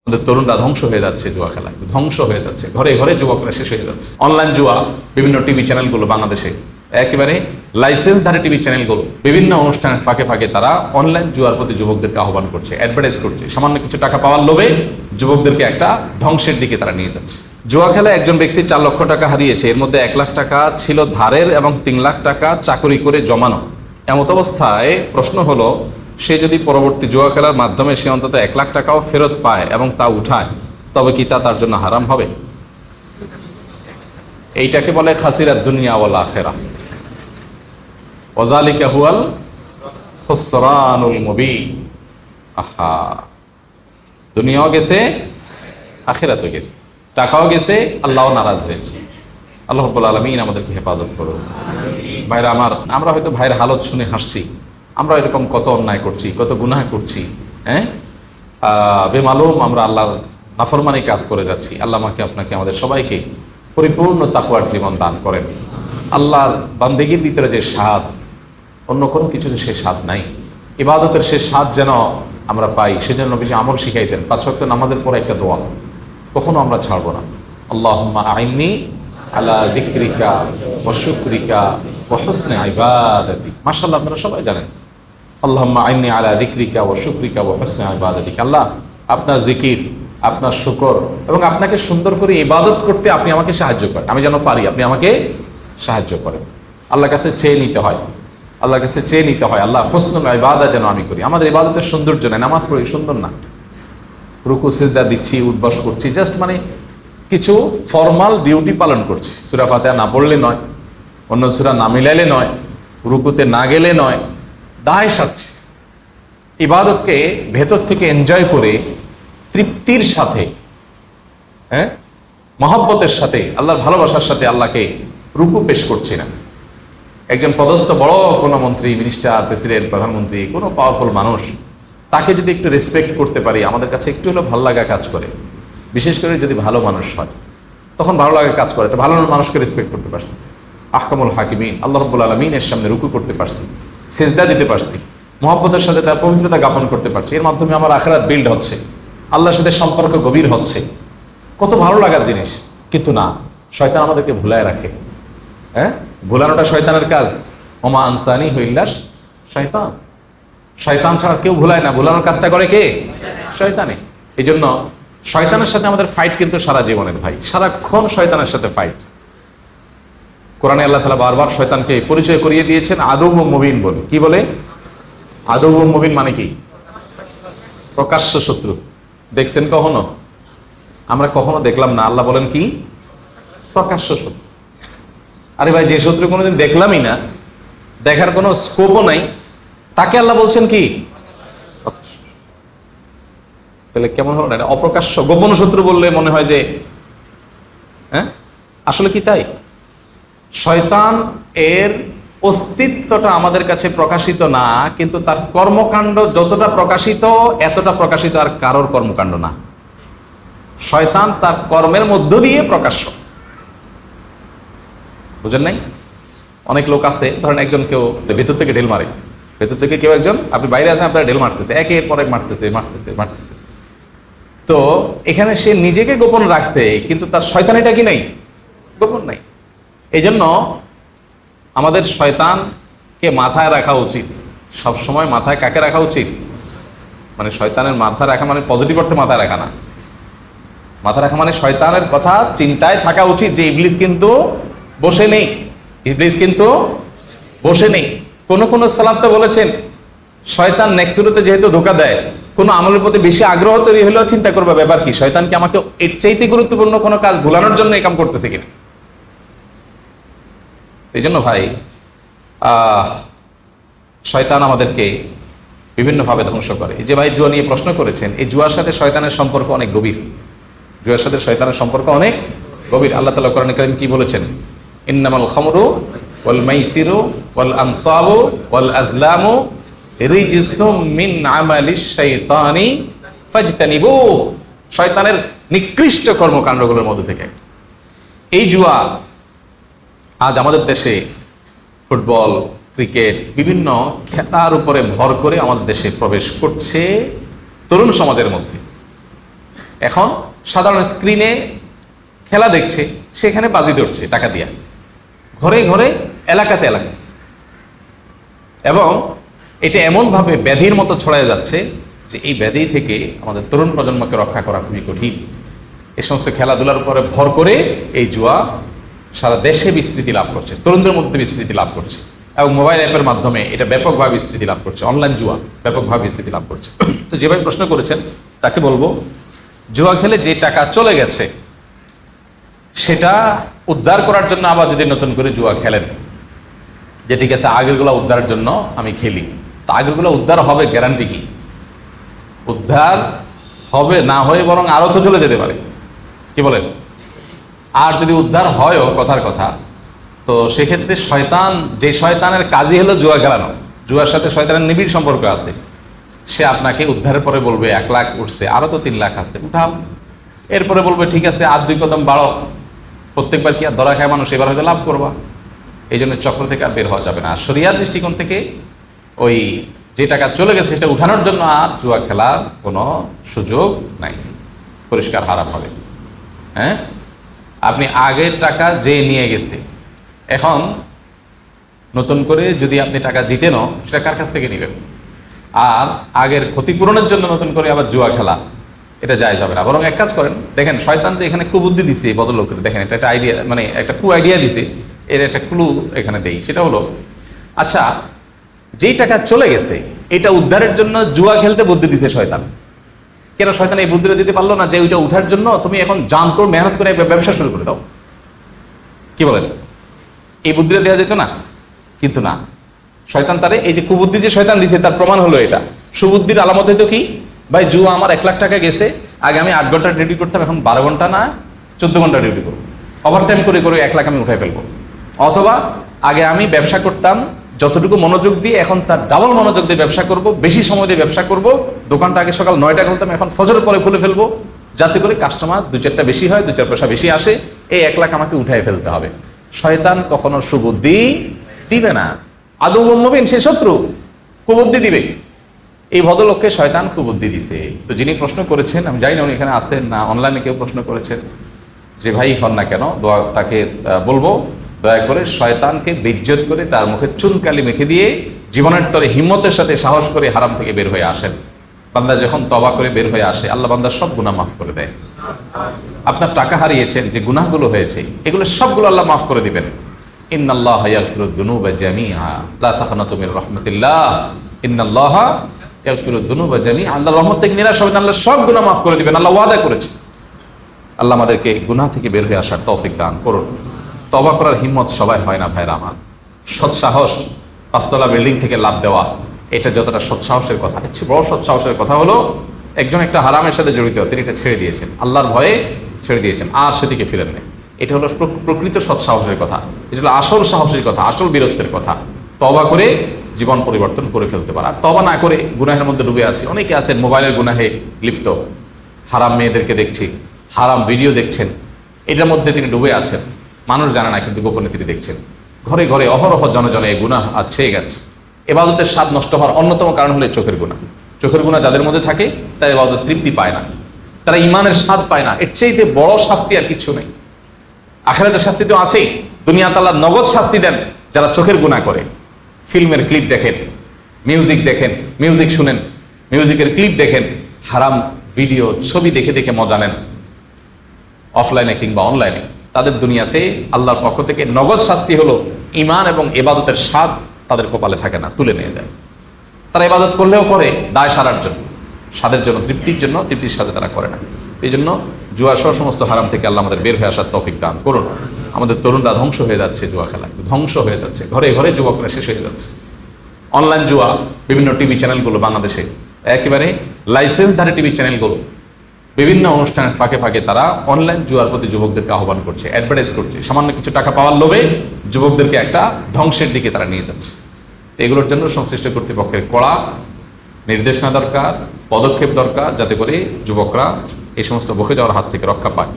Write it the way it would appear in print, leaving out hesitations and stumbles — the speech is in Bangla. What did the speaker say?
আমাদের তরুণরা ধ্বংস হয়ে যাচ্ছে জুয়া খেলায়, ধ্বংস হয়ে যাচ্ছে, ঘরে ঘরে যুবকরা শেষ হয়ে যাচ্ছে। অনলাইন জুয়া, বিভিন্ন টিভি চ্যানেলগুলো বাংলাদেশে একেবারে লাইসেন্সধারী টিভি চ্যানেলগুলো বিভিন্ন অনুষ্ঠানের ফাঁকে ফাঁকে তারা অনলাইন জুয়ার প্রতি যুবকদেরকে আহ্বান করছে, অ্যাডভার্টাইজ করছে, সামান্য কিছু টাকা পাওয়ার লোভে যুবকদেরকে একটা ধ্বংসের দিকে তারা নিয়ে যাচ্ছে। জুয়া খেলায় একজন ব্যক্তি 4 লক্ষ টাকা হারিয়েছে, এর মধ্যে 1 লাখ টাকা ছিল ধারের এবং 3 লাখ টাকা চাকরি করে জমানো। এমত অবস্থায় প্রশ্ন হলো, সে যদি পরবর্তী জুয়া খেলার মাধ্যমে সে অন্তত 1 লাখ টাকাও ফেরত পায় এবং তা উঠায়, তবে কি তা তার জন্য হারাম হবে? এইটাকে বলে খাসিরাত দুনিয়া ওয়াল আখিরাহ, ওয়াযালিকা হুয়াল খুসরানুল মুবিন। আহা, দুনিয়াও গেছে, আখিরাতও গেছে, টাকাও গেছে, আল্লাহও নারাজ হয়েছে। আল্লাহ রাব্বুল আলামিন আমাদেরকে হেফাজত করুন। ভাইরা আমার, আমরা হয়তো ভাইয়ের হালত শুনে হাসছি, আমরা এরকম কত অন্যায় করছি, কত গুনাহ করছি, বেমালুম আমরা আল্লাহর নাফরমানি কাজ করে যাচ্ছি। আল্লাহ আমাকে আপনাকে আমাদের সবাইকে পরিপূর্ণ তাকওয়ার জীবন দান করেন। আল্লাহর বান্দেগীর ভিতরে যে স্বাদ, অন্য কোনো কিছুতে সে স্বাদ নাই। ইবাদতের সে স্বাদ যেন আমরা পাই, সেজন্য নবী আমল শিখাইছেন। 5 ওয়াক্ত নামাজের পরে একটা দোয়া কখনো আমরা ছাড়বো না। আল্লাহুম্মা আইন্নি আলা যিকরিকা ওয়া শুকরিকা ওয়া হুসনি ইবাদাতিক। মাশাআল্লাহ, আপনারা সবাই জানেন আল্লাহুম্মা আইন্নি আলা যিকরিকা ওয়া শুকরিকা ওয়া হুসনি ইবাদাতিক। আল্লাহ, আপনার জিকির, আপনার শুকর এবং আপনাকে সুন্দর করে ইবাদত করতে আপনি আমাকে সাহায্য করেন, আমি যেন পারি, আপনি আমাকে সাহায্য করেন। আল্লাহর কাছে চেয়ে নিতে হয়, আল্লাহর কাছে চেয়ে নিতে হয়, আল্লাহ হুসনুল ইবাদত যেন আমি করি। আমাদের ইবাদতের সৌন্দর্য নাই, নামাজ পড়ি সুন্দর না, রুকু সিজদা দিচ্ছি, উঠবস করছি, জাস্ট মানে কিছু ফর্মাল ডিউটি পালন করছি। সূরা ফাতিহা না পড়লে নয়, অন্য সূরা না মিলাইলে নয়, রুকুতে না গেলে নয়, দায় সারছি। ইবাদতকে ভেতর থেকে এনজয় করে তৃপ্তির সাথে, মহব্বতের সাথে, আল্লাহর ভালোবাসার সাথে আল্লাহকে রুকু পেশ করছি না। একজন পদস্থ বড় কোনো মন্ত্রী, মিনিস্টার, প্রেসিডেন্ট, প্রধানমন্ত্রী, কোনো পাওয়ারফুল মানুষ, তাকে যদি একটু রেসপেক্ট করতে পারি, আমাদের কাছে একটু হলেও ভালো লাগা কাজ করে। বিশেষ করে যদি ভালো মানুষ হয়, তখন ভালো লাগা কাজ করে। তো ভালো মানুষকে রেসপেক্ট করতে পারছি, আহকামুল হাকিমিন আল্লাহ রাব্বুল আলামিনের সামনে রুকু করতে পারছি, সিজদা দিতে পারছি, মহব্বতের সাথে তার পবিত্রতা জ্ঞাপন করতে পারছি। এর মাধ্যমে আমার আখিরাত বিল্ড হচ্ছে, আল্লাহর সাথে সম্পর্ক গভীর হচ্ছে, কত ভালো লাগার জিনিস। কিন্তু না, শয়তান আমাদেরকে ভুলায় রাখে। ভুলানোটা শয়তানের কাজ। ওমা আনসানি ইল্লাশ শয়তান, শয়তান ছাড়া কেউ ভুলায় না। ভুলানোর কাজটা করে কে? শয়তানে। এই জন্য শয়তানের সাথে আমাদের ফাইট কিন্তু সারা জীবনের, ভাই, সারাক্ষণ শয়তানের সাথে ফাইট। কোরআনে আল্লাহ তাআলা বারবার শয়তানকে পরিচয় করিয়ে দিয়েছেন আদুউম মুবিন বলে। কি বলে? আদুউম মুবিন মানে কি? প্রকাশ্য শত্রু। দেখছেন কখনো? আমরা কখনো দেখলাম না। আল্লাহ বলেন কি? প্রকাশ্য শত্রু। আরে ভাই, যে শত্রু কোনোদিন দেখলামই না, দেখার কোনো স্কোপও নাই, তাকে আল্লাহ বলছেন কি? তাহলে কেমন হলো না? এটা অপ্রকাশ্য, গোপন শত্রু বললে মনে হয় যে আসলে কি তাই? শয়তান এর অস্তিত্বটা আমাদের কাছে প্রকাশিত না, কিন্তু তার কর্মকাণ্ড যতটা প্রকাশিত, এতটা প্রকাশিত আর কারোর কর্মকাণ্ড না। শয়তান তার কর্মের মধ্য দিয়ে প্রকাশ্য। বুঝেন নাই? অনেক লোক আছে, ধরেন একজন কেউ ভেতর থেকে ঢেল মারে, ভেতর থেকে কেউ একজন, আপনি বাইরে আছেন, আপনার ঢেল মারতেছে, একের পর এক মারতেছে মারতেছে মারতেছে। তো এখানে সে নিজেকে গোপন রাখছে, কিন্তু তার শয়তানিটা কি নাই? গোপন নাই। এই জন্য আমাদের শয়তানকে মাথায় রাখা উচিত সব সময়। মাথায় কাকে রাখা উচিত? মানে শয়তানের মাথায় রাখা মানে পজিটিভ অর্থে মাথায় রাখা না। মাথা রাখা মানে শয়তানের কথা চিন্তায় থাকা উচিত যে ইবলিস কিন্তু বসে নেই, ইবলিস কিন্তু বসে নেই। কোন কোন সালাফ তো বলেছেন, শয়তান নেক্সুরুতে যেহেতু ধোঁকা দেয়, কোনো আমলের প্রতি বেশি আগ্রহ তৈরি হলেও চিন্তা করবে ব্যাপার কি, শয়তান কি আমাকে এর চাইতে গুরুত্বপূর্ণ কোনো কাজ ভুলানোর জন্য এই কাম করতেছে কিনা। এই জন্য ভাই, শয়তান আমাদেরকে বিভিন্নভাবে ধ্বংস করে। এই যে ভাই জুয়া নিয়ে প্রশ্ন করেছেন, এই জুয়ার সাথে শয়তানের সম্পর্ক অনেক গভীর। জুয়ার সাথে শয়তানের সম্পর্ক অনেক গভীর। আল্লাহ তাআলা কোরআনে কারীম কি বলেছেন? ইন্নামাল খামরু ওয়াল মাইসিরু ওয়াল আনসাবু ওয়াল আজলামু রিজসুম মিন আমালিশ শাইতানি ফাজতানিবুহু। শয়তানের নিকৃষ্ট কর্মকাণ্ডগুলোর মধ্যে থেকে এই জুয়া। আজ আমাদের দেশে ফুটবল, ক্রিকেট, বিভিন্ন খেলার উপরে ভর করে আমাদের দেশে প্রবেশ করছে তরুণ সমাজের মধ্যে। এখন সাধারণ স্ক্রিনে খেলা দেখছে, সেখানে বাজি ধরছে টাকা দিয়া, ঘরে ঘরে, এলাকাতে এলাকাতে। এবং এটা এমনভাবে ব্যাধির মতো ছড়ায় যাচ্ছে যে এই ব্যাধি থেকে আমাদের তরুণ প্রজন্মকে রক্ষা করা খুবই কঠিন। এই সমস্ত খেলাধুলার উপরে ভর করে এই জুয়া সারা দেশে বিস্তৃতি লাভ করছে, তরুণদের মধ্যে বিস্তৃতি লাভ করছে, এবং মোবাইল অ্যাপের মাধ্যমে এটা ব্যাপকভাবে বিস্তৃতি লাভ করছে। অনলাইন জুয়া ব্যাপকভাবে বিস্তৃতি লাভ করছে। তো যেভাবে প্রশ্ন করেছেন তাকে বলবো, জুয়া খেলে যে টাকা চলে গেছে সেটা উদ্ধার করার জন্য আবার যদি নতুন করে জুয়া খেলেন, যে ঠিক আছে আগেরগুলো উদ্ধারের জন্য আমি খেলি, তা আগেরগুলো উদ্ধার হবে গ্যারান্টি কি? উদ্ধার হবে না হয়ে বরং আরো তো চলে যেতে পারে, কি বলেন? আর যদি উদ্ধার হয়ও, কথার কথা, তো সেক্ষেত্রে শয়তান, যে শয়তানের কাজই হলো জুয়া খেলানো, জুয়ার সাথে শয়তানের নিবিড় সম্পর্ক আছে, সে আপনাকে উদ্ধারের পরে বলবে 1 লাখ উঠছে, আরো তো 3 লাখ আছে, উঠাও। এরপরে বলবে ঠিক আছে আর 2 কদম বাড়ো, প্রত্যেকবার কি আর ধরা খায় মানুষ, এবার হয়তো লাভ করবা। এই জন্য চক্র থেকে আর বের হওয়া যাবে না। আর শরিয়ার দৃষ্টিকোণ থেকে ওই যে টাকা চলে গেছে সেটা উঠানোর জন্য আর জুয়া খেলার কোনো সুযোগ নাই, পরিষ্কার হারাম হবে। হ্যাঁ, আপনি আগের টাকা যে নিয়ে গেছে, এখন নতুন করে যদি আপনি টাকা জিতেনও, সেটা কার কাছ থেকে নেবেন? আর আগের ক্ষতিপূরণের জন্য নতুন করে আবার জুয়া খেলা, এটা জায়েজ হবে না। বরং এক কাজ করেন, দেখেন শয়তান যে এখানে কুবুদ্ধি দিছে এই ভদ্রলোকের, দেখেন এটা একটা আইডিয়া, মানে একটা আইডিয়া দিছে, এর একটা ক্লু এখানে দেই। সেটা হলো, আচ্ছা যেই টাকা চলে গেছে এটা উদ্ধারের জন্য জুয়া খেলতে বুদ্ধি দিছে শয়তান। কেন শয়তান এই বুদ্ধিটা দিতে পারলো না যে ওইটা উঠার জন্য তুমি এখন জানতো মেহনত করে ব্যবসা শুরু করে দাও? কি বলেন? এই বুদ্ধিটা দেওয়া যেত না? কিন্তু না, শয়তান তারে এই যে কুবুদ্ধি যে শয়তান দিছে তার প্রমাণ হলো এটা। সুবুদ্ধির আলামত হইতো কি? ভাই জুয়া আমার 1 লাখ টাকা গেছে, আগে আমি 8 ঘন্টা ডিউটি করতাম, এখন 12 ঘন্টা না 14 ঘন্টা ডিউটি করবো, ওভার টাইম করে করে 1 লাখ আমি উঠাই ফেলবো। অথবা আগে আমি ব্যবসা করতাম যতটুকু মনোযোগ দিয়ে, এখন তার ডাবল মনোযোগ দিয়ে ব্যবসা করব, বেশি সময় দিয়ে ব্যবসা করব, দোকানটা আগে সকাল 9টা খুলতাম, এখন ফজরের পরে খুলে ফেলবো, যাতে করে কাস্টমার 2-4টা বেশি হয়, 2-4 পয়সা বেশি আসে, এই 1 লাখ আমাকে উঠাই ফেলতে হবে। শয়তান কখনো সুবুদ্ধি দিবে না, আদৌ মুমিন সে শত্রু, কুবুদ্ধি দিবে। এই ভদ্রলোককে শয়তান কুবুদ্ধি দিছে। তো যিনি প্রশ্ন করেছেন, আমি জানি না উনি এখানে আছেন না অনলাইনে কেউ প্রশ্ন করেছেন, যে ভাই হন না কেন, তাকে বলবো দয়া করে শয়তানকে বেইজ্জত করে তার মুখে চুনকালি মেখে দিয়ে জীবনের তরে হিম্মতের সাথে সাহস করে হারাম থেকে বের হয়ে আসেন। বান্দা যখন তওবা করে বের হয়ে আসে, আল্লাহ বান্দার সব গুনাহ মাফ করে দেয়। আপনার টাকা হারিয়েছেন, যে গুনাহগুলো হয়েছে, এগুলো সবগুলো আল্লাহ মাফ করে দিবেন। ইন্নাল্লাহা ইয়াগফিরুয যুনুবা জামিআ লা তাকনাতু মির রাহমাতিল্লাহ ইন্নাল্লাহা ইয়াগফিরুয যুনুবা জামিআ। আল্লাহর রহমত থেকে নিরাশ হবেন, আল্লাহ সব গুনাহ মাফ করে দিবেন, আল্লাহ ওয়াদা করেছে। আল্লাহ আমাদেরকে গুনাহ থেকে বের হয়ে আসার তৌফিক দান করুন। তওবা করার হিম্মত সবাই হয় না ভাইরা আমার। সৎসাহস, 5তলা বিল্ডিং থেকে লাফ দেওয়া, এটা যতটা সৎসাহসের কথা, এর চেয়ে বড় সৎসাহসের কথা হলো একজন একটা হারামের সাথে জড়িত, তিনি এটা ছেড়ে দিয়েছেন, আল্লাহর ভয়ে ছেড়ে দিয়েছেন, আর সেদিকে ফিরেন না। এটা হলো প্রকৃত সৎসাহসের কথা, এটা হলো আসল সাহসের কথা, আসল বীরত্বের কথা। তওবা করে জীবন পরিবর্তন করে ফেলতে পারা। তওবা না করে গুনাহের মধ্যে ডুবে আছে অনেকে আছেন, মোবাইলের গুনাহে লিপ্ত, হারাম মেয়েদেরকে দেখছি, হারাম ভিডিও দেখছেন, এটার মধ্যে তিনি ডুবে আছেন, মানুষ জানে না কিন্তু গোপনে তিনি দেখছেন। ঘরে ঘরে অহরহ জনে জনে গুনাহ আজ ছেয়ে গেছে। ইবাদতের স্বাদ নষ্ট হওয়ার অন্যতম কারণ হলো চোখের গুনাহ। চোখের গুনাহ যাদের মধ্যে থাকে তারা ইবাদত তৃপ্তি পায় না, তারা ইমানের স্বাদ পায় না। এর চাইতে বড় শাস্তি আর কিছু নেই। আখিরাতের শাস্তি তো আছেই, দুনিয়াতে আল্লাহ নগদ শাস্তি দেন যারা চোখের গুনাহ করে। ফিল্মের ক্লিপ দেখেন, মিউজিক দেখেন, মিউজিক শুনেন, মিউজিকের ক্লিপ দেখেন, হারাম ভিডিও ছবি দেখে দেখে মজা নেন, অফলাইনে কিংবা অনলাইনে। তাদের দুনিয়াতে আল্লাহর পক্ষ থেকে নগদ শাস্তি হলো ঈমান এবং ইবাদতের স্বাদ তাদের কপালে থাকে না, তুলে নিয়ে যায়। তারা ইবাদত করলেও করে দায় সারার জন্য, স্বাদের জন্য, তৃপ্তির জন্য, তৃপ্তির সাথে তারা করে না। এই জন্য জুয়া সহ সমস্ত হারাম থেকে আল্লাহ আমাদের বের হয়ে আসার তৌফিক দান করুন। আমাদের তরুণরা ধ্বংস হয়ে যাচ্ছে, জুয়া খেলায় ধ্বংস হয়ে যাচ্ছে, ঘরে ঘরে যুবকরা শেষ হয়ে যাচ্ছে। অনলাইন জুয়া, বিভিন্ন টিভি চ্যানেলগুলো বাংলাদেশে একেবারে লাইসেন্সধারী টিভি চ্যানেলগুলো বিভিন্ন অনুষ্ঠানের ফাঁকে ফাঁকে তারা অনলাইন জুয়ার প্রতি যুবকদেরকে আহ্বান করছে, অ্যাডভার্টাইজ করছে, সামান্য কিছু টাকা পাওয়ার লোভে যুবকদেরকে একটা ধ্বংসের দিকে তারা নিয়ে যাচ্ছে। তো এগুলোর জন্য সংশ্লিষ্ট কর্তৃপক্ষের কড়া নির্দেশনা দরকার, পদক্ষেপ দরকার, যাতে করে যুবকরা এই সমস্ত বকে যাওয়ার হাত থেকে রক্ষা পায়।